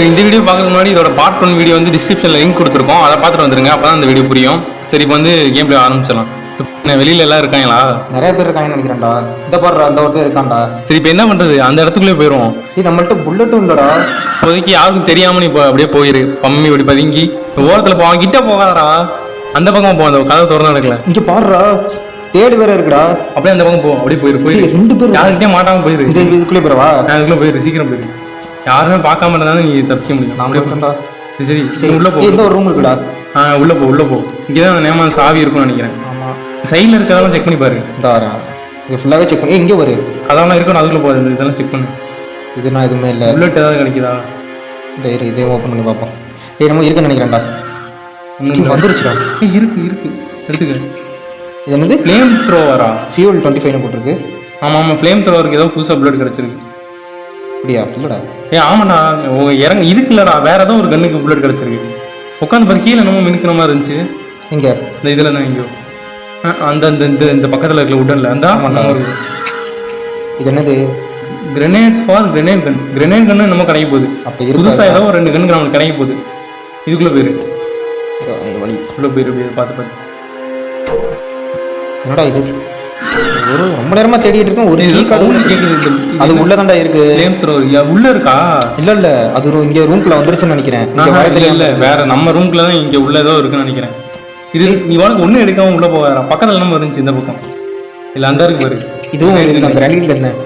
சரி, இந்த வீடியோ பார்க்கறதுக்கு முன்னாடி இதோட பார்ட் 1 வீடியோ வந்து டிஸ்கிரிப்ஷனில் லிங்க் கொடுத்துருக்கோம். அதை பார்த்துட்டு வந்துருங்க, அப்போ தான் இந்த வீடியோ புரியும். சரி, இப்போ வந்து கேம் பிளே ஆரம்பிச்சிடலாம். என்ன வெளியில எல்லாம் இருக்காங்களா? நிறைய பேர் இருக்காங்கன்னு நினைக்கிறேன்டா. இந்த பாடுறா, அந்த ஒருத்தர் இருக்கான்டா. சரி, இப்போ என்ன பண்றது? அந்த இடத்துக்குள்ளே போயிடுவோம். நம்மள்ட்ட புல்லட்டும் இல்லடா. இப்போதைக்கு யாருக்கும் தெரியாம நீ இப்போ அப்படியே போயிரு. பம்மி இப்படி பதுங்கி ஓரத்தில் போவான். கிட்ட போகாதடா, அந்த பக்கம் போ. அந்த கதை திறந்து நடக்கல. இங்க பாடுறா, தேடு வேற இருக்குடா. அப்படியே அந்த பக்கம் போ. அப்படியே போயிரு. 2 பேர் யாருக்கிட்டே மாட்டாம போயிரு. இதுக்குள்ளே போறவா? அதுக்குள்ள போயிரு, சீக்கிரம் போயிரு. யாருமே பார்க்காம இருந்தாலும் நீ தப்பிக்க முடியும். நான் போயிட்டா. சரி சரி, உள்ள போ. இந்த ஒரு ரூம் இருக்குடா. உள்ள போ. இங்கதான் அந்த நேமா சாவி இருக்கும்னு நினைக்கிறேன். ஆமா, சைட்ல இருக்கதெல்லாம் செக் பண்ணி பாரு. இந்த வரேன். இது ஃபுல்லாவே செக் பண்ணி. இங்கே வரு அதெல்லாம் இருக்கணும். அதுக்குள்ள போகுது. இதெல்லாம் செக் பண்ணு. இது நான் எதுவுமே இல்லை. புல்லட் ஏதாவது கிடைக்குதா? இதையும் ஓப்பன் பண்ணி பார்ப்போம். நம்ம இருக்குன்னு நினைக்கிறேன்டா. வந்துருச்சுடா. இருக்கு எடுத்துக்க. இது என்னது? ஃப்ளேம் த்ரோவரா? ஃபியூல் 25 போட்டிருக்கு. ஆமா, ஃப்ளேம் த்ரோவருக்கு ஏதோ புதுசாக புல்லட் கிடைச்சிருக்கு. அப்படியா? இல்லடா. ஆமாடா, இறங்க இதுக்கு இல்லடா, வேற ஏதோ ஒரு கன்னுக்கு புல்லட் கிடைச்சிருக்கு. உட்காந்து பாரு, கீழே நம்ம மினுக்கிற மாதிரி இருந்துச்சு. இங்க இந்த இதுல தான் எங்கேயோ அந்த இந்த பக்கத்தில் இருக்கிற உடன்ல அந்த இது என்னது? கிரெனேட் ஃபார் கிரெனேட் கன்னு நம்ம கிடைக்க போகுது. அப்போ புதுசாக ஏதோ ஒரு 2 கன்னுக்கு நம்மளுக்கு கிடைக்க போகுது. இதுக்குள்ள போயிரு. வழி உள்ள போயிரு. பார்த்து என்னடா இது? ஒரு ரொம்ப நேரமா தேடிட்டு இருக்கேன். ஒரு சவுண்ட் கேக்குது. அது உள்ளதாண்டா இருக்கு. ஃப்ளேம் த்ரோவர் உள்ள இருக்கா? இல்ல அது இங்க ரூம்க்குள்ள வந்துருச்சுன்னு நினைக்கிறேன். இல்ல வேற நம்ம ரூம்க்குள்ள தான் இங்க உள்ள ஏதோ இருக்குன்னு நினைக்கிறேன். இது நீ உனக்கு ஒன்றும் எடுக்காம உள்ள போவாரா? பக்கத்துல நம்ம இருந்துச்சு இந்த பக்கம். இல்ல அந்த இருக்கு பாரு. இதுவும் நான் கிராண்டில இருந்தேன்.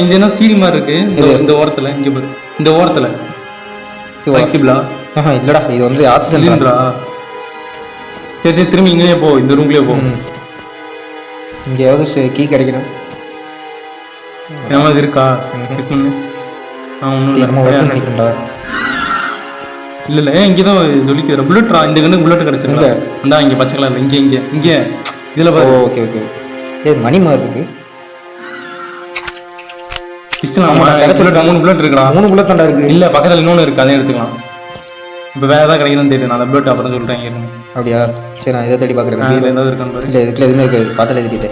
இங்க என்ன சீரி மாதிரி இருக்கு. இந்த ஓரத்துல இங்க பாரு. இந்த ஓரத்துல வைக்கிப்ளா? இல்லடா, இது வந்து ஆக்சிஜன் இல்லடா. சரி திரும்பி இங்கேயே போ. இந்த ரூம்லயே போ. இங்கேயாவது கீ கிடைக்கணும். ஏதாவது இருக்கா? நினைக்கிறேன்டா. இல்ல இங்கதான் சொல்லிக்கிற புல்லட்ரா. இந்த கண்ணுக்கு புல்லட் கிடைச்சிருங்க. அந்த இங்க பச்சை கலர்ல இங்க இதுல பாரு. ஓகே மணி மாதிரி இருக்கு. 3 புல்லட் இருக்குடா. 3 புல்லட் தான்டா இருக்கு. இல்ல பக்கத்துல இன்னொன்னு இருக்கு, அதை எடுத்துக்கலாம். இப்ப வேற ஏதாவது கிடைக்குதுன்னு தெரியும். நான் புல்லட் அப்புறம் சொல்றேன். அப்படியா? சரி, நான் இதை தேடி பாக்குறேன். ஏதாவது இருக்கான்னு பாரு. இல்ல இதுக்குள்ள எதுவுமே இருக்காது. பார்த்தாலே தெரியுது.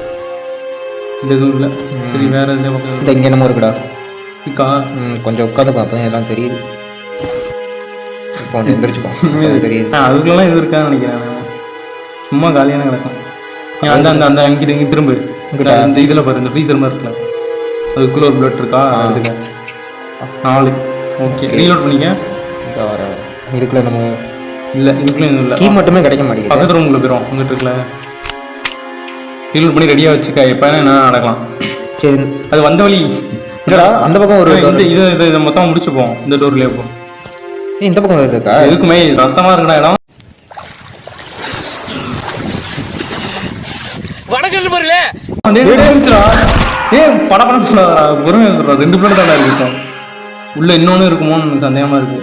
இந்த எதுவும் இல்ல. சரி, வேற எதுவும் பக்கம் இந்த இங்க என்னமோ இருக்குடா. இருக்கா? கொஞ்சம் உட்காந்துக்கும், அப்பதான் எல்லாம் தெரியுது. கொஞ்சம் எந்திரிச்சுக்கோ, தெரியுது. அதுக்குள்ளலாம் இது இருக்கான்னு நினைக்கிறேன். சும்மா காலியான கிடக்கும். அந்த அந்த அந்த அங்கிட்ட இங்கே திரும்ப இந்த இதில் பாரு, இந்த ஃப்ரீசர் மாதிரி இருக்குல்ல, அதுக்குள்ளே ஒரு புல்லட் இருக்கா? அதுக்கு 4. ஓகே, ரீலோட் பண்ணிக்க. வர இதுக்குள்ள நம்ம இல்லை, இதுக்குள்ளே எதுவும் இல்லை. கீ மட்டுமே கிடைக்க மாட்டேங்குது. பக்கத்து ரூம்குள்ளே போயிடும். உங்ககிட்ட இருக்குல்ல, ரீலோட் பண்ணி ரெடியாக வச்சுக்க. எப்போ என்ன நடக்கலாம். சரி, அது வந்த வழி இல்லடா. அந்த பக்கம் ஒரு இது மொத்தமாக முடிச்சுப்போம். இந்த டோர்லேயே போ. இந்த பக்கம் இருக்கா? எதுக்குமே ரத்தமாக இருக்குடா இடம். படப்படம் சொல்லாதா? பொறுமையா சொல்றா. 2 பிளேட் தானே இருக்கு. உள்ள இன்னொன்னு இருக்குமோன்னு சந்தேகமா இருக்கு.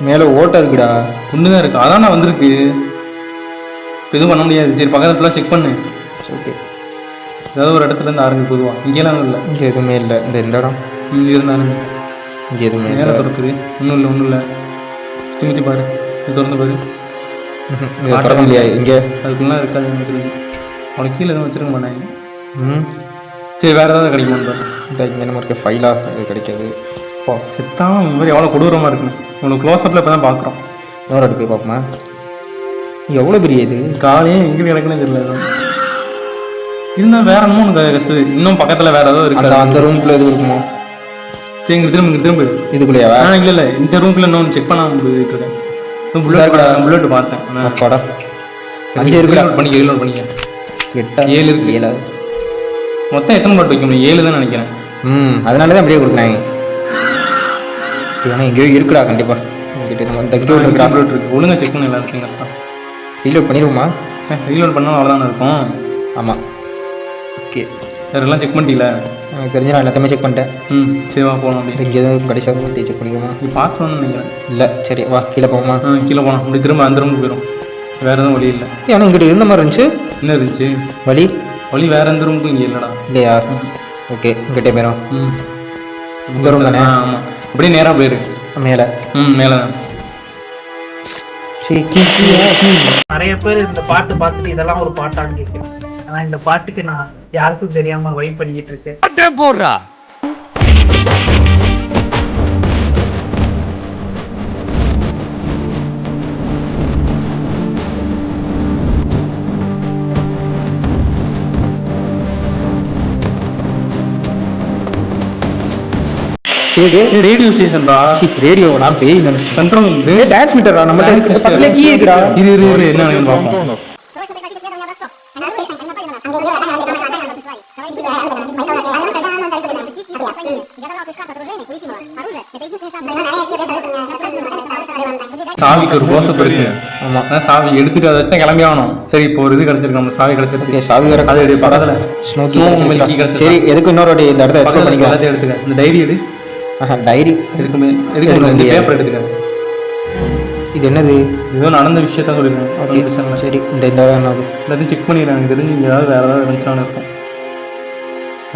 மேல ஓட்டா இருக்குடா. ஒண்ணுதான் இருக்கு. அதான் நான் வந்திருக்கு. எதுவும் பண்ண முடியாது. சரி, பக்கத்துல ஃபுல்லா செக் பண்ணு. ஓகே, ஏதாவது ஒரு இடத்துல இருந்து ஆரம்பி பொதுவா. இங்கெல்லாம் இல்லை. இங்க எதுவுமே இல்லை. இந்த இடம் இங்க இருந்தாரு. இங்க எதுவுமே மேல திறக்குது. ஒன்றும் இல்லை. திமித்தி பாரு, இது திறந்து பாரு. திறக்க முடியாது. இங்க அதுக்குலாம் இருக்காது நினைக்கிறது. அவனுக்கு கீழே எதுவும் வச்சிருக்க மாட்டாங்க. சரி, வேற ஏதாவது கிடைக்குமா? இந்த இங்கே நம்ம இருக்க ஃபைலா அது கிடைக்காது. இப்போ செத்தான் இந்த மாதிரி எவ்வளோ கொடூரமாக இருக்குன்னு உனக்கு க்ளோஸ்அப்பில் இப்போ தான் பார்க்குறோம். இன்னொரு அடி போய் பார்ப்போமா? எவ்வளோ பெரிய இது காலையே எங்கே கிடக்குன்னு தெரியல. இருந்தால் வேற என்னமோ ஒன்று கற்று. இன்னும் பக்கத்தில் வேற ஏதாவது இருக்கு. அந்த ரூம்குள்ளே எதுவும் இருக்குமோ? சரி, திரும்ப இதுக்குள்ளேயா? இல்லை இந்த ரூம்குள்ள இன்னொன்று செக் பண்ணாமல் போயிட்டு இருக்கேன். புல்லட் பார்த்தேன். 5 இருக்குடா. பண்ணிக்க 8 7 இருக்கு. 7 மொத்தம் எத்தனை புல்லட் வைக்க முடியும்? 7 தான் நினைக்கிறேன். அதனால தான் அப்படியே கொடுக்குறாங்க. ஆனால் எங்கேயோ இருக்குடா கண்டிப்பா. எங்கிட்ட நம்ம தங்கி இருக்குடா. புல்லட் இருக்கு. ஒழுங்கா செக் பண்ண எல்லாம் இருக்குங்க. ரீலோட் பண்ணிடுவோமா? ரீலோட் பண்ணாலும் அவ்வளோதானே இருக்கும். ஆமாம். ஓகே, வேறு எல்லாம் செக் பண்ணிட்டீங்களா? எனக்கு தெரிஞ்சு நான் எல்லாத்தையுமே செக் பண்ணிட்டேன். சரி, வா போகலாம். அப்படி இங்கே எதுவும் கடைசியாக செக் பண்ணிக்குமா? நீ பார்க்கணும்னு நினைக்கிறேன். இல்லை, சரி வா கீழே போவோமா? கீழே போகலாம். அப்படி திரும்ப அந்த ரூமுக்கு போயிடும். வேற எதுவும் வழி இல்லை. ஆனால் இங்கிட்ட இருந்த மாதிரி இருந்துச்சு. என்ன இருந்துச்சு வழி? வேற எந்த ரூமுக்கும் இங்கே இல்லைடா. இல்லையா? ஓகே, இங்கிட்டே போயிடும். இந்த ரூம் தானே? ஆமாம், அப்படியே நேராக போயிரு. மேலே மேலே தான். நிறைய பேர் இந்த பாட்டு பார்த்துட்டு இதெல்லாம் ஒரு பாட்டான்னு கேட்குறேன். ஆனால் இந்த பாட்டுக்கு நான் யாருக்கும் தெரியாமல் வைப் பண்ணிக்கிட்டு இருக்கேன். போடுறா ரேடியோ ஸ்டேஷன்டா. ரேடியோ நான் பேய் நினைச்சேன். கண்ட்ரோல் டான்ஸ் மீட்டரா நம்ம பக்கத்துல கீ இருக்குடா. இது என்ன பார்ப்போம். சாவிக்கு ஒரு கோஷத்து இருக்கு. ஆமா, சாவி எடுத்துட்டு அதை வச்சு கிளம்பி ஆகணும். சரி, இப்போ ஒரு இது கிடைச்சிருக்கு, நம்ம சாவி கிடைச்சிருக்கு. சாவி வேற அது பக்கத்துல சரி, எதுக்கு இன்னொரு வாட்டி இந்த இடத்த எக்ஸ்ப்ளோர் பண்ணிக்கலாம். எல்லாத்தையும் எடுத்துக்க. இந்த டைரி எடு. டைரி எதுக்கு பேப்பர் எடுத்துக்க. இது என்னது? ஏதோ நடந்த விஷயத்தான் சொல்லிருக்கேன். சரி, இந்த எல்லாத்தையும் செக் பண்ணிடுறேன். எனக்கு தெரிஞ்சு இங்கே ஏதாவது வேற ஏதாவது இருந்துச்சான்னு இருக்கும்.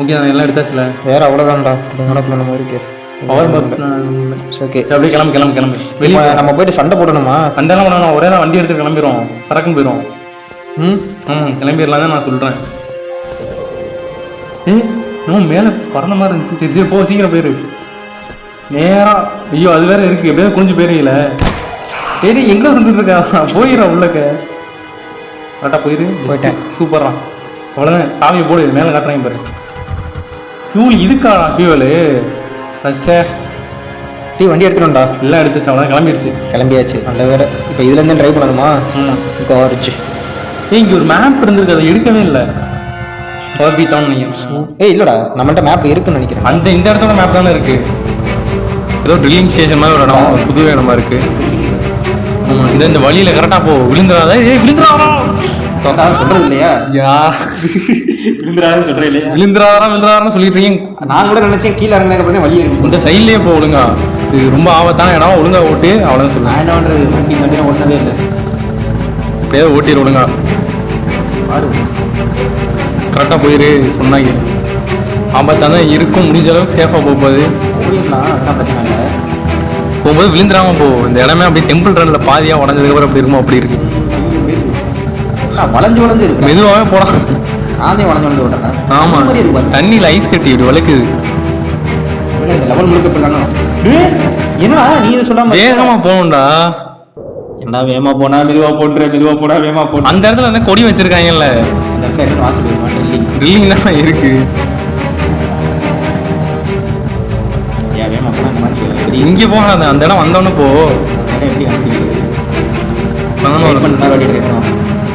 ஓகே, நான் எல்லாம் எடுத்தாச்சுல. வேற அவ்வளோதான்டா. இந்த நடப்பில் நம்ம இருக்கு. Power box. ஓகே, அப்படியே கிளம்பு. வெளியே நம்ம போயிட்டு சண்டை போடணுமா? சண்டைலாம் போடணும். ஒரே வண்டி எடுத்து கிளம்பிடுவோம். சரக்குன்னு போயிடும். ஆமாம், கிளம்பிடலாம் தான் நான் சொல்கிறேன். இன்னும் மேலே பறந்த மாதிரி இருந்துச்சு. சரி சரி, போ, சீக்கிரம் போயிரு. நேராக. ஐயோ, அது வேற இருக்கு. எப்படியாவது குளிஞ்சு போயிருக்கீங்கள. சரி, எங்கே சொல்லிட்டு இருக்கா? போயிடா உள்ளக்க. கரெக்டாக போயிரு. போயிட்டேன். சூப்பரா. அவ்வளோதான். சாவியை போடு. மேலே காட்டுறாங்க பாரு. ஃபியூல் இதுக்கா? ஃபியூவலு அச்சே. வண்டி எடுத்துட்டோம்டா. எல்லாம் எடுத்துச்சு. அவ்வளோ கிளம்பியாச்சு. அந்த வேற இப்போ இதுலேருந்து ட்ரைவ் பண்ணணுமா? இப்போ ஆரிச்சு. இங்கே ஒரு மேப் இருந்திருக்கு, அதை எடுக்கவே இல்லை. பவர் பீ தான் நினைக்கிறேன். இல்லைடா, நம்மள்ட்ட மேப் இருக்குன்னு நினைக்கிறேன். இந்த இடத்தோட மேப் தானே இருக்கு. ஏதோ ட்ரில்லிங் ஸ்டேஷன் மாதிரி ஒரு இடம், புது இடமா இருக்கு. ஆமாம், இந்த வழியில் கரெக்டாக போ. விழுந்துடாத. விழுந்துடாரா சொல்றது இல்லையா? விழுந்துறாரான்னு சொல்லிட்டு இருக்கீங்க. நான் கூட நினைச்சேன் கீழே இறங்கின வழி இருக்கு. இந்த சைட்லயே போ. ஒழுங்கா, இது ரொம்ப ஆபத்தான இடம். ஒழுங்கா ஓட்டு. அவ்வளோதான் சொல்லுங்க. நான் என்ன பண்றது? வண்டி ஓட்டினதே இல்லை. இப்படியே ஓட்டிடு. ஒழுங்கா கரெக்டாக போயிரு. சொன்னாங்க ஆபத்தான இருக்கும். முடிஞ்ச அளவுக்கு சேஃபாக போகும்போது போயிடலாம். அதெல்லாம் பிரச்சனை இல்லை. போகும்போது விழுந்துடாம போ. இந்த இடமே அப்படியே டெம்பிள் ரன்ல பாதியாக உடஞ்சதுக்கப்புறம் அப்படி இருக்குமோ அப்படி இருக்கு. வளைஞ்சு இருக்கு. மெதுவாகவே போலாம். நானே வளைஞ்சு விட்டுறேன். ஆமா, தண்ணியில் ஐஸ் கட்டி இப்படி வளைக்குது. இந்த லெவல் முழுக்க போயிடலாம். என்னடா நீ இதை சொல்லாம வேகமா போகணும்டா. என்ன வேகமா போனா மெதுவா போனா வேகமா போட்டு அந்த இடத்துல என்ன கொடி வச்சிருக்காங்கல்ல. இந்த இடத்துல என்ன வாசல் ட்ரில்லிங் தான் இருக்கு. வேகமா போனா இந்த மாதிரி இங்கே போகாத. அந்த இடம் வந்தோன்னு போ.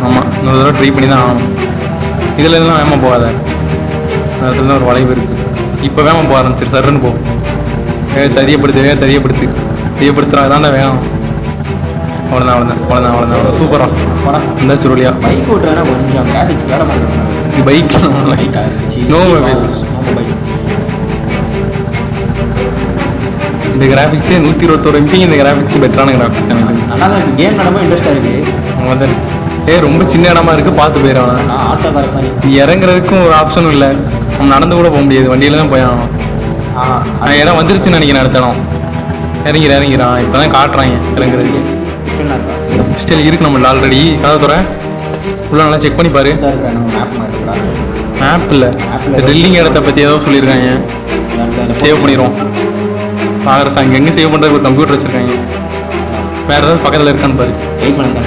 ஆமாம், இன்னொரு தடவை ட்ரை பண்ணி தான் ஆகணும். இதில் எல்லாம் வேகமாக போகாத. அதில் தான் ஒரு வளைவு இருக்குது. இப்போ வேகமாக போக ஆரம்பிச்சிரு. சருன்னு போ. தெரியப்படுத்துறா. அதான்டா வேகம். அவ்வளோதான். சூப்பராக இந்த சுருளியா பைக் ஓட்டுறா. கொஞ்சம் கிராஃபிக்ஸ் வேற பண்ணுறேன். இது பைக் ஸ்னோ மொபைல். இந்த கிராஃபிக்ஸே 121 MP. இந்த கிராஃபிக்ஸ் பெட்டரான கிராஃபிக்ஸ் தான். நல்லா தான் இருக்குது. கேம் நடமா இன்ட்ரெஸ்டாக இருக்குது. அவ்வளோதான். ரொம்ப சின்ன இடமா இருக்குது. பார்த்து போயிடலாம். ஆட்டோ வர மாதிரி இறங்குறதுக்கும் ஒரு ஆப்ஷனும் இல்லை. நம்ம நடந்து கூட போக முடியாது. வண்டியில தான் போய் ஆகணும். இடம் வந்துருச்சுன்னு நினைக்கிறேன். அடுத்த இடம் இறங்கிறான். இப்போ தான் காட்டுறாங்க இறங்குறதுக்கு. ஸ்டில் இருக்கு நம்மள்ட்ட ஆல்ரெடி. கதை துறை உள்ள நல்லா செக் பண்ணி பாரு. மேப் இல்லை, ட்ரில்லிங் இடத்த பற்றி ஏதோ சொல்லியிருக்காங்க. சேவ் பண்ணிடுவோம். ப்ராக்ரஸ் அங்கே எங்கே சேவ் பண்ணுறது ஒரு கம்ப்யூட்டர் வச்சுருக்காங்க. வேறு ஏதாவது பக்கத்தில் இருக்கான்னு பாரு.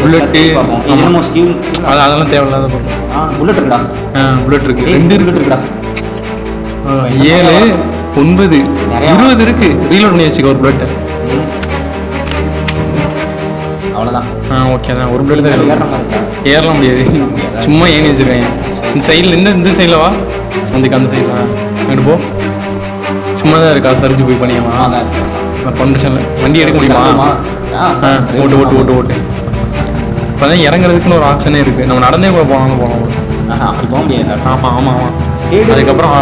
புல்லட்டு அதெல்லாம் தேவையில்லாத புல்லட் இருக்குடா. புல்லட் இருக்கு. 2 இருக்குடா. 7, 9, 20 இருக்கு. ரீலோட் பண்ணி வச்சுக்க ஒரு புல்லட்டு. அவ்வளோதான். ஓகே தான். ஒரு புல்லட் தான் ஏறலாம் முடியாது. சும்மா ஏணி வச்சுருக்காங்க. இந்த சைடில் இந்த சைடில் வா. அந்த சைடில் அங்கிட்டு போ. சும்மா தான் இருக்கா. சரிஞ்சு போய் பண்ணிக்கலாம். கண்டிஷனில் வண்டி எடுக்க முடியுமா? ஓட்டு. இப்போ தான் இறங்குறதுக்குன்னு ஒரு ஆப்ஷனே இருக்குது. நம்ம நடந்தே கூட போனாலும் போகலாம். அப்படி போக முடியாது. ஆமாம். அதுக்கப்புறம்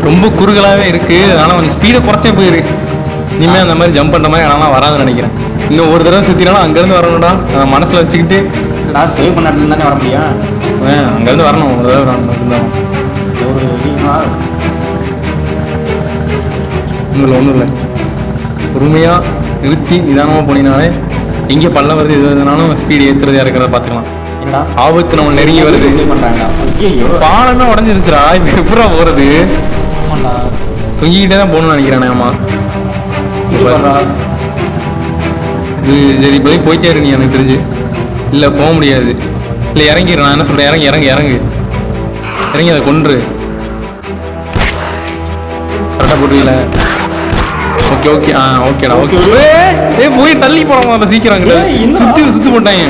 ரொம்ப குறுகலாகவே இருக்குது. ஆனால் கொஞ்சம் ஸ்பீடை குறைச்சே போயிரு. இனிமேல் அந்த மாதிரி ஜம்ப் பண்ணுற மாதிரி இடம்லாம் வராதுன்னு நினைக்கிறேன். இன்னும் ஒரு தடவை சுற்றினாலும் அங்கேருந்து வரணும்டா. அதை மனசில் வச்சுக்கிட்டு சேவ் பண்ண இடத்துல தானே வர முடியும். அங்கேருந்து வரணும். ஒரு தடவை இருந்தாலும் ஒன்றும் இல்லை. பொறுமையாக நிறுத்தி நிதானமாக போனீங்கனாலே எங்கே பள்ளம் வருது எது எதுனாலும் ஸ்பீடு ஏற்றுறதா இருக்கிறத பார்த்துக்கலாம். ஆபத்து நம்ம நெருங்கி வருது. பாலமே உடஞ்சிருச்சுடா. இப்போ எப்படா போகிறது? தொங்கிக்கிட்டே தான் போகணும்னு நினைக்கிறேன். ஆமா, சரி இப்போதைக்கு போயிட்டே இருக்கு. நீ எனக்கு தெரிஞ்சு இல்லை போக முடியாது. இல்லை இறங்கிடு. நான் என்ன சொல்கிறேன், இறங்கி அதை கொன்று கரெக்டாக போட்டுவீங்கள. ஓகே ஓகே ஓகேடா ஓகே. ஏய் போய் தள்ளி போறோம் அப்ப சீக்கிரம் சுத்தி போட்டாங்க.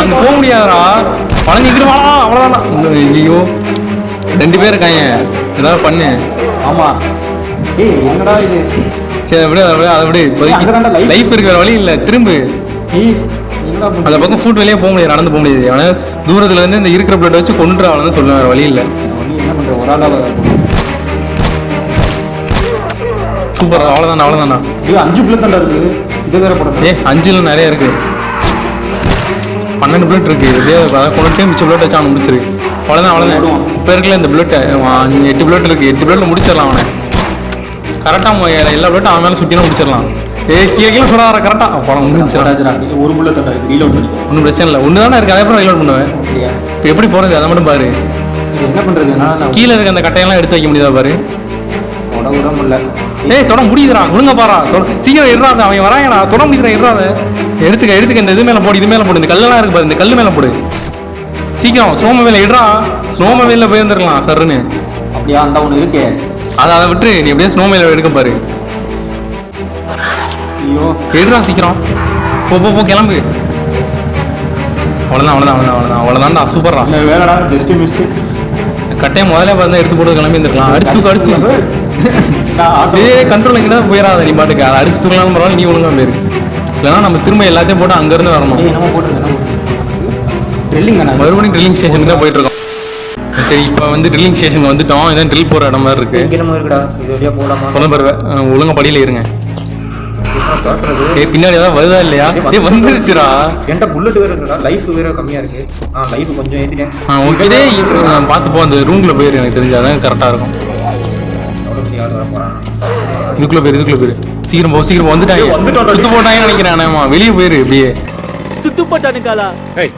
அங்க போக முடியாதா வளைஞ்சிக்கிட்டு வா அவ்வளவுதான். ஐயோ 2 பேர் இருக்காங்க ஏதாவது பண்ணு. ஆமா என்னடா இது. சரி அப்படியே அதை விட லைஃப் இருக்கிற வழி இல்லை திரும்ப அந்த பக்கம் ஃபுட் வெளியே போக முடியாது நடந்து போக முடியாது. ஆனால் தூரத்துல இருந்து இந்த இருக்கிற பிளட் வச்சு கொண்டு அவனு சொல்லுவேன் வேற வழி இல்லை. என்ன பண்ற ஒரு ஆளா சூப்பர் அவ்வளோதானா 5 பிளட் தான் இருக்கு. இது வேற போடுறது 5ல நிறைய இருக்கு 12 பிளட் இருக்கு. இதே கொண்டு மிச்சம் பிளட் வச்சு அவனை முடிச்சிரு. அவ்வளோதான் இப்போ இருக்குல்ல இந்த பிளட் 8 பிளட் இருக்கு. 8 பிளட்ல முடிச்சிடலாம் அவனை கரெக்டாக எல்லா பிளட்டும் அவன் மேலே சுற்றினா முடிச்சிடலாம். கீழே சொல்ல கரெக்டா படம் ஒரு புல்லட் ரீலோட் பண்ணி ஒன்றும் பிரச்சனை இல்லை. ஒன்று தானே இருக்கு அதே அப்புறம் ரீலோட் பண்ணுவேன். இப்போ எப்படி போகிறது அதை மட்டும் பாரு. என்ன பண்றதுன்னா கீழே இருக்க அந்த கட்டையெல்லாம் எடுத்து வைக்க முடியாதா பாரு. தொட முடியல. தொட முடியுதுடா ஒழுங்க பாரா சீக்கிரம் இடுறாத அவன் வராங்கடா தொட முடியுறா இடுறாத எடுத்துக்க இந்த இது மேலே போடு இது மேலே போடு இந்த கல்லெல்லாம் இருக்கு பாரு இந்த கல் மேலே போடு சீக்கிரம் ஸ்னோம வேலை இடுறா. ஸ்னோம வேலையில் போயிருந்துருக்கலாம் சருன்னு. அப்படியா அந்த ஒன்று இருக்கு அதை விட்டு நீ எப்படியே ஸ்னோ மேல எடுக்க பாரு. ஐயோ எடுறா சீக்கிரம் போ கிளம்பு. அவ்வளோதான்டா சூப்பர்ரா. வேறடா ஜஸ்ட் மிஸ். கட்டையை முதல்ல பார்த்தா எடுத்து போட்டு கிளம்பி இருந்துருக்கலாம். அடிச்சு கண்ட்ரோல் எங்கிட்ட போயிடாத நீ பாட்டுக்கு அதை அடிச்சு தூக்கலாம் பரவாயில்ல நீ ஒழுங்கா போயிரு. இல்லைன்னா நம்ம திரும்ப எல்லாத்தையும் போட்டு அங்கேருந்து வரணும். மறுபடியும் ட்ரில்லிங் ஸ்டேஷனுக்கு தான் போயிட்டு இருக்கோம். சரி இப்போ ட்ரில்லிங் ஸ்டேஷன் வந்துட்டோம். இதான் ட்ரில் போகிற இடம் மாதிரி இருக்கு. ஒழுங்கா படியில இருங்க. பின்னாடி ஏதாவது வருதா இல்லையா? வந்துருச்சுடா. என்கிட்ட புல்லட் வேற இருக்குடா. லைஃப் வேற கம்மியா இருக்கு. லைஃப் கொஞ்சம் ஏத்திட்டேன். ஓகே பார்த்து போ. அந்த ரூம்ல போயிரு எனக்கு தெரிஞ்சாதான் கரெக்டா இருக்கும். இதுக்குள்ள போயிரு சீக்கிரம் போ வந்துட்டாங்க சுத்து போட்டாங்கன்னு நினைக்கிறேன். வெளியே போயிரு இப்படியே சுத்து போட்டானுங்களா.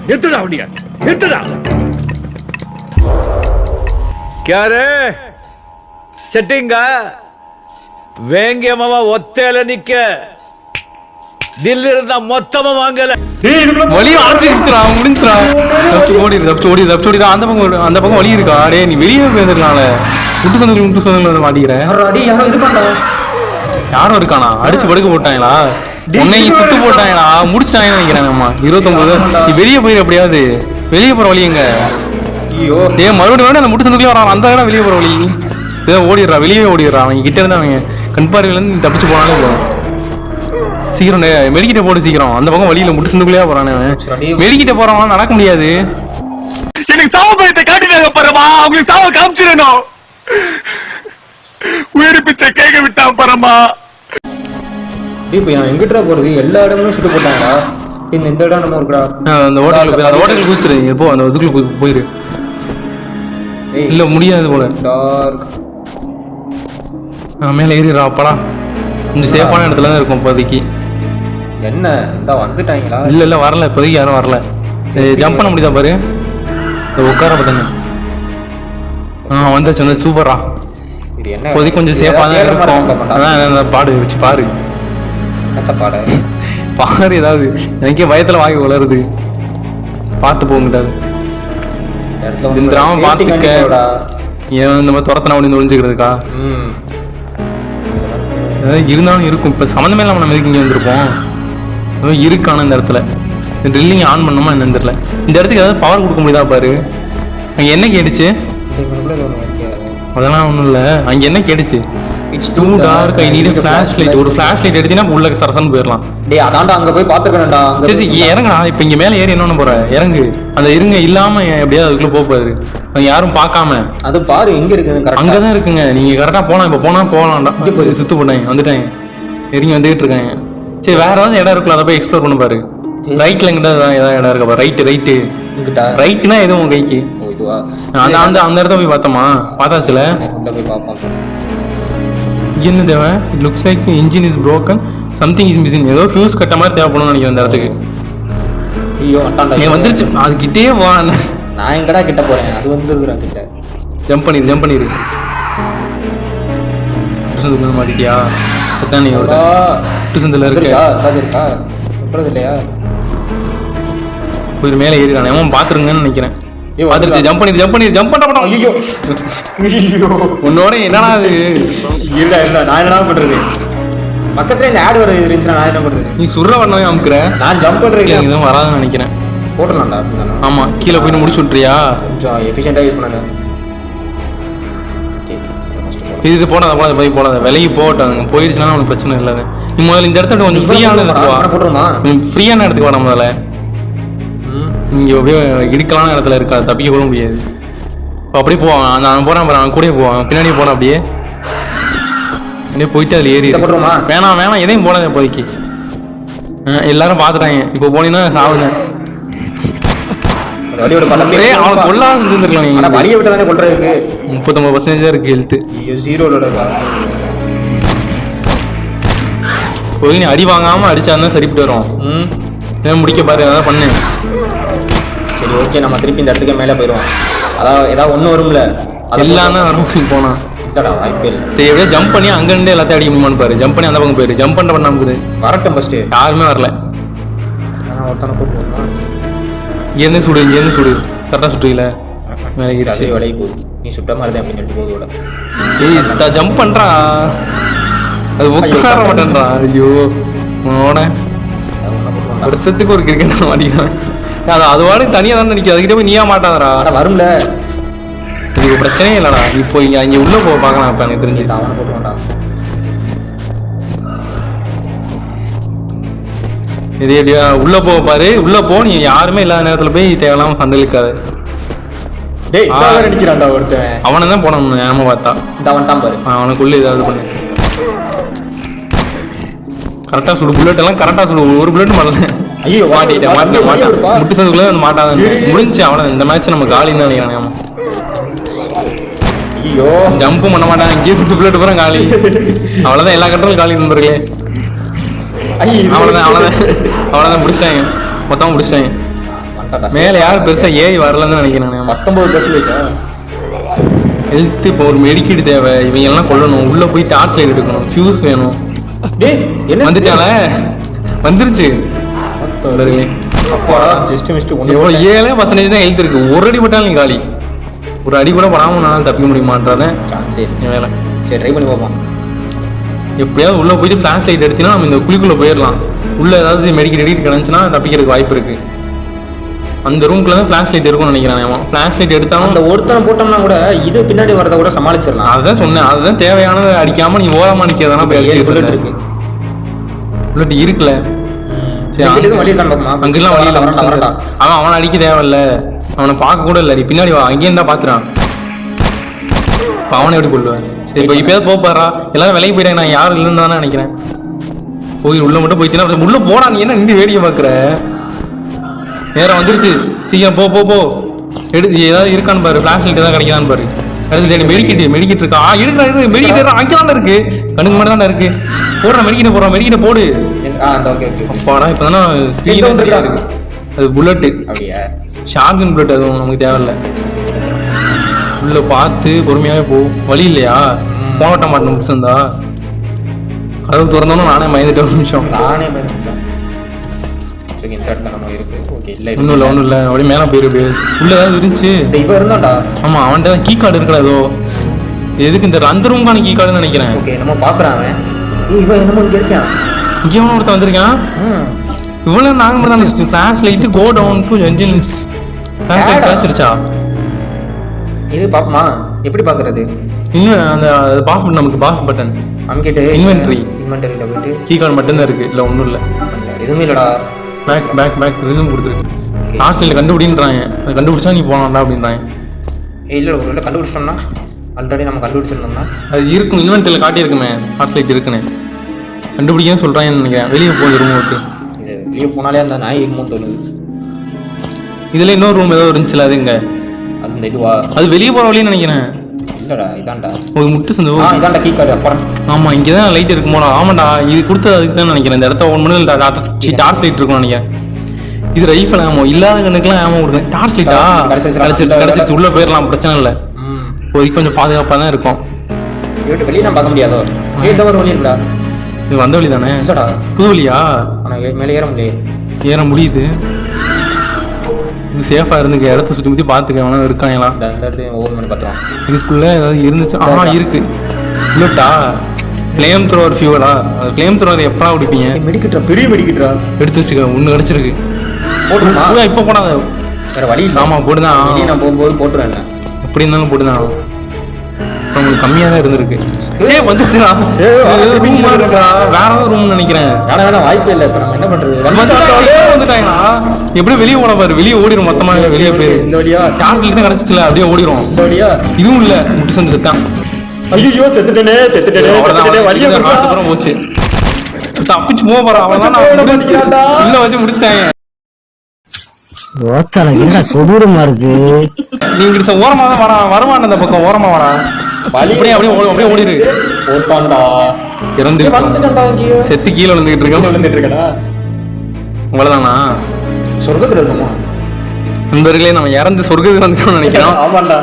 நிறுத்துடா அப்படியா நிறுத்துடா. ಕ್ಯಾರೆ ಸೆಟ್ಟಿಂಗ வேங்கியமாவா ஒத்தையில நிக்க தில்லிருந்தா மொத்தமா வாங்கல வழி ஆரம்பிச்சிருச்சுடா முடிஞ்சுடா. தப்பிச்சு அந்த பக்கம் வழி இருக்கா? டே நீ வெளியே போயிருக்கலாம்ல. முட்டு சந்தோம் மாட்டிக்கிறேன். யாரும் இருக்கானா? அடிச்சு படுக்க போட்டாங்களா? உன்னையும் சுத்து போட்டாங்களா? முடிச்சாங்கன்னு நினைக்கிறேன். அம்மா 29 நீ வெளியே போயிரு. எப்படியாவது வெளியே போற வழி எங்க? மறுபடியும் அந்த முட்டு சந்துக்குள்ளே வரான். அந்த இடம் வெளியே போற வழி ஓடிடுறா. வெளியே ஓடிடுறான். அவங்க கிட்ட இருந்து அவங்க கண் பார்வையிலேருந்து நீ தப்பிச்சு போனாலும் போதும். சீக்கிரம் மெடிக்கிட்ட போடு சீக்கிரம். அந்த பக்கம் வழியில முட்டு சந்துக்குள்ளேயே போறானே. மெடிக்கிட்ட போறவன் நடக்க முடியாது. எனக்கு சாவ பயத்தை காட்டினாங்க பரமா. அவங்களுக்கு சாவ காமிச்சிடணும். உயிர் பிச்சை கேட்க விட்டான் பரமா. இப்போ எங்கிட்ட போறது எல்லா இடமும் சுட்டு போட்டாங்களா? இந்த இடம் நம்ம இருக்குடா. அந்த ஹோட்டலுக்கு குதிச்சிரு. எப்போ அந்த இதுக்குள்ள போயிரு. இல்ல முடியாது போல. மேல ஏறிடுறா. அப்படா கொஞ்சம் சேஃபான இடத்துல தான் இருக்கும் இப்போதைக்கு. என்ன இந்த வந்துட்டாங்களா? இல்ல வரல இப்போதைக்கு யாரும் வரல. ஜம்ப் பண்ண முடியுதா பாரு. உட்கார பட்டங்க வந்துச்சு சூப்பரா. இப்போதைக்கு கொஞ்சம் சேஃபா தான் இருக்கும். அதான் பாடு வச்சு பாரு. பாரு ஏதாவது எனக்கே பயத்துல வாங்கி வளருது. பார்த்து போங்கட்டாது இந்த கிராமம் பார்த்துக்க. ஏன் இந்த மாதிரி துரத்தனா ஒன்று ஒழிஞ்சுக்கிறதுக்கா? இருந்தாலும் இருக்கும். இப்போ சம்மந்தமே இல்லாமல் நம்ம எதுக்கு இங்கே வந்திருப்போம். இருக்கான இந்த இடத்துல ட்ரில்லிங் ஆன் பண்ணோமா என்னன்னு தெரியல. இந்த இடத்துக்கு ஏதாவது பவர் கொடுக்க முடியுதா பாரு. அங்கே என்ன கேட்டுச்சு? அதெல்லாம் ஒன்றும் இல்லை. அங்கே என்ன கேட்டுச்சு? It's too dark I need a flashlight. ஒரு flashlight எடுத்தீங்கன்னா உள்ள சரசன்னு போயிடலாம். டேய் அதான்டா அங்க போய் பாத்துக்கறேன்டா. சரி இறங்கடா. இப்போ இங்க மேல ஏறி என்ன பண்ண போற? இறங்கு. அந்த இருங்க இல்லாம எப்படியாவது அதுக்குள்ள போக போகுது. அங்க யாரும் பார்க்காம. அது பாரு எங்க இருக்குது கரெக்ட்டா. அங்கதான் இருக்குங்க. நீங்க கரெக்டா போலாம். இப்போ போலாம்டா. போய் சுத்து போட்டாங்க வந்துட்டாங்க. இறங்கி வந்துகிட்டு இருக்காங்க. சரி வேற ஏதாவது இடம் இருக்குல்ல அதை போய் எக்ஸ்ப்ளோர் பண்ண பாரு. ரைட்ல எங்கிட்ட ஏதாவது இடம் இருக்கா பாரு. ரைட்னா எதுவும் உன் கைக்கு? அந்த இடத்த போய் பார்த்தோமா? பார்த்தாச்சுல போய் பார்ப்போம். என்ன தேவை? It looks like engine is broken, something is missing. ஏதோ ஃபியூஸ் கட்ட மாதிரி தேவைப்படும்னு நினைக்கிறேன் அந்த இடத்துக்கு. ஐயோ நீ வந்துருச்சு. அது கிட்டே வா. நான் எங்கடா கிட்ட போறேன்? அது வந்துருக்குறேன் கிட்ட. ஜம்ப் பண்ணிரு. புதுசு மாட்டிட்டியா? அதான் நீ ஓட புதுசுல இருக்கா? இருக்கா? சொல்றது இல்லையா? போய் மேலே ஏறிறானே. அவன் பாத்துருங்கன்னு நினைக்கிறேன். பாத்துருச்சு. ஜம்ப் பண்ண. ஐயோ உன்னோட என்னடா அது? இல்ல நான் என்ன பண்றது? பக்கத்துல இந்த ஆட் வர இருந்துச்சுன்னா நான் என்ன பண்றது? நீ சுடுற பண்ணவே அமுக்குற. நான் ஜம்ப் பண்றேன். எதுவும் வராதுன்னு நினைக்கிறேன். போட்டுடலாம்டா அப்படின்னா. ஆமா கீழே போயிட்டு முடிச்சு விட்றியா? கொஞ்சம் எஃபிஷியண்டா யூஸ் பண்ணாங்க. இது போடாத போய் போடாத விலைக்கு போட்டாங்க. போயிடுச்சுன்னா உனக்கு பிரச்சனை இல்லை. நீ முதல்ல இந்த இடத்துல கொஞ்சம் ஃப்ரீயான இடத்துக்கு வா. போட்டுருமா? ஃப்ரீயான இடத்துக்கு வா முதல்ல. இங்கே அப்படியே இடிக்கலான இடத்துல இருக்காது, தப்பிக்க கூட முடியாது. இப்போ அப்படியே போவான், நான் போறேன் பாரு, அவன் கூட போவான், பின்னாடியே போறான். அப்படியே போயிட்டு அதில் ஏறி வேணாம் எதையும் போடாத இப்போதைக்கு. எல்லாரும் பார்த்துட்டாங்க. இப்போ போனீங்கன்னா சாவுங்க. அவன் கொல்லாம இருந்துருக்கலாம். வழியை விட்டு தானே கொள்றதுக்கு 39% தான் இருக்கு ஹெல்த். போய் நீ அடி வாங்காம அடிச்சாதான் சரிப்பட்டு வரும். முடிக்க பாரு, அதான் பண்ணு. சரி ஓகே, நம்ம திருப்பி இந்த இடத்துக்கு மேலே போயிடுவோம். அதாவது ஏதாவது ஒன்று வரும்ல, எல்லாம் தான் வரும். போனா வாய்ப்பே இல்லை. சரி எப்படியே ஜம்ப் பண்ணி அங்கிருந்தே எல்லாத்தையும் அடிக்க முடியுமான்னு பாரு. ஜம்ப் பண்ணி அந்த பக்கம் போயிரு. ஜம்ப் பண்ண நமக்கு வரட்டும். ஃபர்ஸ்ட் யாருமே வரல. ஒருத்தனை போட்டு இங்கேருந்து சுடு, இங்கேருந்து சுடு. கரெக்டாக சுட்டுல விலைக்கு போகுது. நீ சுட்ட மாதிரி தான் அப்படின்னு சொல்லிட்டு போகுது. ஏய் ஜம்ப் பண்றா, அது உட்கார மாட்டேன்றா. ஐயோ உன்னோட வருஷத்துக்கு ஒரு கிரிக்கெட் மாட்டிக்கிறான். அது வாடி தனியாக தானே நிற்கும். அதுக்கிட்ட போய் நீயா மாட்டாதரா வரும்ல. இதுக்கு பிரச்சனையே இல்லைடா. இப்போ இங்கே உள்ளே போக பார்க்கலாம். இப்போ எனக்கு தெரிஞ்சு அவனை போட்டு வேண்டாம். இது எப்படியா உள்ள போக பாரு. உள்ள போ. நீ யாருமே இல்லாத நேரத்துல போய் தேவையில்லாம சண்டலிக்காது. அவனை தான் போனோம் ஏமா பார்த்தா. அவனுக்குள்ள ஏதாவது பண்ணு. கரெக்டா சுடு. புல்லட் எல்லாம் கரெக்டா சுடு. ஒரு புல்லட் மறல. ஐயோ மாட்டிட்டேன். முட்டு சந்துக்குள்ள வந்து மாட்டாதான் முடிஞ்சு. அவனை இந்த மேட்ச் நம்ம காலின்னு நினைக்கிறான். ஐயோ ஜம்பும் பண்ண மாட்டான். இங்கேயே சுட்டு புல்லட் போறான் காலி. அவ்வளவுதான், எல்லா கண்ட்ரோலும் காலி நண்பர்களே. அவ்வளவுதான் முடிச்சிட்டாங்க. மொத்தமா முடிச்சிட்டாங்க. மேல யாரும் பெருசா ஏறி வரலன்னு நினைக்கிறேன். 19% ஹெல்த். இப்போ ஒரு மெடிக்கெட் தேவை. இவங்க எல்லாம் கொல்லணும். உள்ள போய் டார்ச் லைட் எடுக்கணும். ஃபியூஸ் வேணும். வந்துட்டால வந்துருச்சு. எவ்வளவு 7% தான் ஹெல்த் இருக்கு. ஒரு அடி பட்டாலும் நீ காலி. ஒரு அடி கூட படாம நான் தப்பிக்க முடியுமான்றானே வேலை. சரி ட்ரை பண்ணி பார்ப்போம். எப்படியாவது உள்ள போயிட்டு ஃபிளாஷ் லைட் எடுத்தீங்கன்னா நம்ம இந்த குழிக்குள்ள போயிடலாம். உள்ள ஏதாவது மெடிக்கல் எடிட் கிடந்துச்சுன்னா தப்பிக்கிறதுக்கு வாய்ப்பு இருக்கு. அந்த ரூம்குள்ள தான் ஃபிளாஷ் லைட் இருக்கும்னு நினைக்கிறேன். ஃபிளாஷ் லைட் எடுத்தாலும் அந்த ஒருத்தனை போட்டோம்னா கூட இது பின்னாடி வரத கூட சமாளிச்சிடலாம். அதான் சொன்னேன். அதுதான் தேவையானதை அடிக்காம நீ ஓரமா நிக்கிறதா புல்லட் இருக்கு. புல்லட் இருக்குல்ல. சரி அங்கெல்லாம் வழி இல்லை. அவன் அடிக்க தேவையில்ல. அவனை பார்க்க கூட இல்லை. நீ பின்னாடி வா. அங்கேயும் தான் பாத்துறான். அவனை எப்படி கொள்ளுவேன்? சரி இப்போ இப்பயாவது போப்பாரா. எல்லாரும் விலைக்கு போயிட்டேன். நான் யாரும் இல்லைன்னு தானே நினைக்கிறேன். போய் உள்ள மட்டும் போயிட்டீங்கன்னா உள்ள போடா. நீ என்ன நின்று வேடிக்கை பார்க்குற? நேரம் வந்துருச்சு. சீக்கிரம் போ போ போ. ஏதாவது இருக்கான்னு பாரு. ஃபிளாஷ் லைட் ஏதாவது கிடைக்குதான்னு பாரு. அடுத்து மெடிக்கெட் இருக்கா? இருக்கிற மெடிக்கெட் அங்கே தான் இருக்கு. கண்ணுக்கு மட்டும் தான் இருக்கு. போடுற மெடிக்கெட்டை போடு. அப்பாடா இப்போ தானே ஸ்பீட் இருக்கு. அது புல்லட்டு. ஷார்கன் புல்லட். அதுவும் நமக்கு தேவையில்லை. உள்ள பார்த்து பொறுமையாவே போ. வழி இல்லையா? போனட்ட மாட்டேன் முடிச்சிருந்தா. கதவு திறந்தோன்னு நானே பயந்துட்டேன். ஒரு நிமிஷம் ஒன்றும் இல்லை. அப்படியே மேலே போயிருக்கு. உள்ள ஏதாவது இருந்துச்சு. ஆமா அவன்கிட்ட கீ கார்டு இருக்கல. ஏதோ எதுக்கு இந்த அந்த ரூம்கான கீ கார்டுன்னு நினைக்கிறேன். இங்கே ஒருத்தன் வந்திருக்கான். இவ்வளவு நாங்க flash light go down to engine. Flash light கிடைச்சிருச்சா? இது பாப்பமா எப்படி பாக்குறது? இன்னும் அந்த பாஸ் பட்டன். நமக்கு பாஸ் பட்டன் அங்கிட்ட இன்வென்டரியில போயிட்டு கீ கார்டு மட்டும் தான் இருக்கு. இல்ல ஒண்ணும் இல்ல. எதுவுமே இல்லடா. பேக் ரிசம் கொடுத்துருக்கு. லாஸ்ட் லைட் கண்டுபிடின்றாங்க. அதை கண்டுபிடிச்சா நீ போனான்டா அப்படின்றாங்க. இல்ல ஒருவேளை கண்டுபிடிச்சோம்னா ஆல்ரெடி நம்ம கண்டுபிடிச்சிருந்தோம்னா அது இருக்கும். இன்வென்டரியில காட்டி இருக்குமே லாஸ்ட் லைட் இருக்குன்னு. கண்டுபிடிக்கன்னு சொல்றாங்கன்னு நினைக்கிறேன். வெளியே போய் ரூம் விட்டு வெளியே போனாலே அந்த நாய் இருக்குமோ தோணுது. இதுல இன்னொரு ரூம் ஏதோ இருந்துச்சுல. அது எங்க? அந்த இதுவா? அது வெளியே போற வழின்னு நினைக்கிறேன். இல்லடா இதான்டா. ஒரு முட்டு சந்து. இதான்டா கீ கார்டு. அப்புறம் ஆமா இங்கதான் லைட் இருக்குமோடா. ஆமாடா இது கொடுத்தது அதுக்கு தான் நினைக்கிறேன். இந்த இடத்த ஒன் மணி டார்ச் லைட் இருக்கும்னு நினைக்கிறேன். இது ரைஃபிள் ஆமோ. இல்லாத கண்ணுக்குலாம் ஆமோ கொடுங்க. டார்ச் லைட்டா கிடைச்சிருச்சு. உள்ள போயிடலாம். பிரச்சனை இல்லை. இப்போதைக்கு கொஞ்சம் பாதுகாப்பா தான் இருக்கும். வெளியே நான் பார்க்க முடியாதோ? ஒரு வழி இருக்கா? இது வந்த வழி தானே? புது வழியா? மேலே ஏற முடியாது. ஏற முடியுது. சேஃபா இருந்துக்க. இடத்த சுற்றி முற்றி பார்த்துக்க. வேணா இருக்காங்களா? ஓவர் பண்ணி பார்த்துருவோம். இதுக்குள்ள ஏதாவது இருந்துச்சு. இருக்கு. புல்லட்டா? ஃப்ளேம் த்ரோவர் ஃபியூவலா? அது ஃப்ளேம் த்ரோவர் எப்படா குடிப்பீங்க? மெடிக்கிட்டா, பெரிய மெடிக்கிட்டா. எடுத்து வச்சுக்க, ஒன்று கிடச்சிருக்கு. போட்டுருமா? இப்போ போடாத, வேற வழி இல்லை. ஆமாம் போட்டுதான். வெளியே நான் போகும்போது போட்டுருவேன். எப்படி இருந்தாலும் போட்டுதான். உங்களுக்கு கம்மியாக தான் இருந்திருக்கு. வந்துருச்சுடா. ரூம் இருக்கா? வேற ஏதாவது ரூம் நினைக்கிறேன். வேணாம் வாய்ப்பே இல்லை. இப்போ நம்ம என்ன பண்றது? வந்துட்டாங்களா? எப்படி வெளியே போன பாரு, வெளியே ஓடிடும் மொத்தமா. வெளியே போய் இந்த வழியா டாஸ்ல தான் கிடைச்சிச்சுல, அப்படியே ஓடிடும். இந்த வழியா இதுவும் இல்ல, முட்டு சந்து செத்தான். ஐயோ செத்துட்டேனே வழியா அப்புறம் போச்சு. தப்பிச்சு போக போறான் அவன். உள்ள வச்சு முடிச்சிட்டாங்க. கொடூரமா இருக்கு. நீங்க ஓரமா தான் வரா, வருவான் அந்த பக்கம் ஓரமா வரா. அப்படியே அப்படியே ஓடிடு. போட்டான்டா. இறந்து செத்து கீழே விழுந்துட்டு இருக்கடா. அவ்வளவுதானா? சொர்க்கத்துல இருக்குமா? நண்பர்களே, நம்ம இறந்து சொர்க்கத்துக்கு வந்துட்டோம்னு நினைக்கிறோம். ஆமாண்டா.